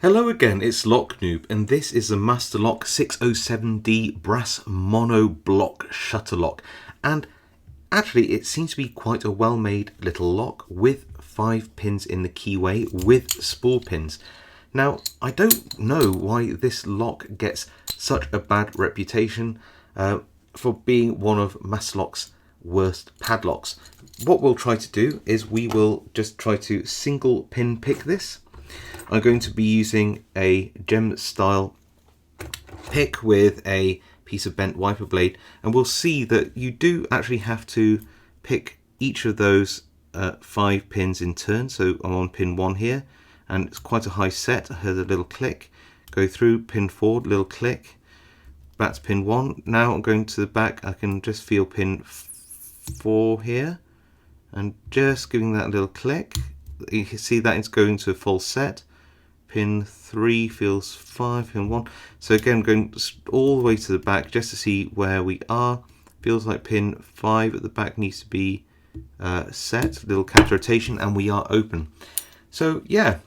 Hello again, it's Lock Noob, and this is the Master Lock 607D brass mono block shutter lock. And actually, it seems to be quite a well-made little lock with 5 pins in the keyway with spool pins. Now, I don't know why this lock gets such a bad reputation for being one of Master Lock's worst padlocks. What we'll try to do is we will just try to single pin pick this. I'm going to be using a gem style pick with a piece of bent wiper blade, and we'll see that you do actually have to pick each of those 5 pins in turn. So I'm on pin 1 here, and it's quite a high set. I heard a little click, go through pin 4, little click, back to pin 1. Now I'm going to the back, I can just feel pin 4 here, and just giving that little click. You can see that it's going to a full set. Pin 3 feels 5, pin 1. So again, going all the way to the back just to see where we are. Feels like pin 5 at the back needs to be set. Little counter rotation, and we are open. So yeah,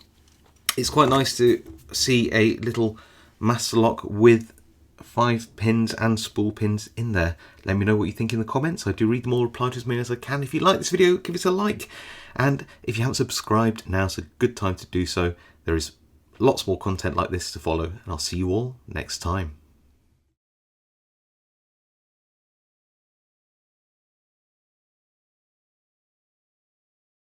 it's quite nice to see a little master lock with 5 pins and spool pins in there. Let me know what you think in the comments. I do read them all, reply to as many as I can. If you like this video, give it a like. And if you haven't subscribed, now's a good time to do so. There is lots more content like this to follow, and I'll see you all next time.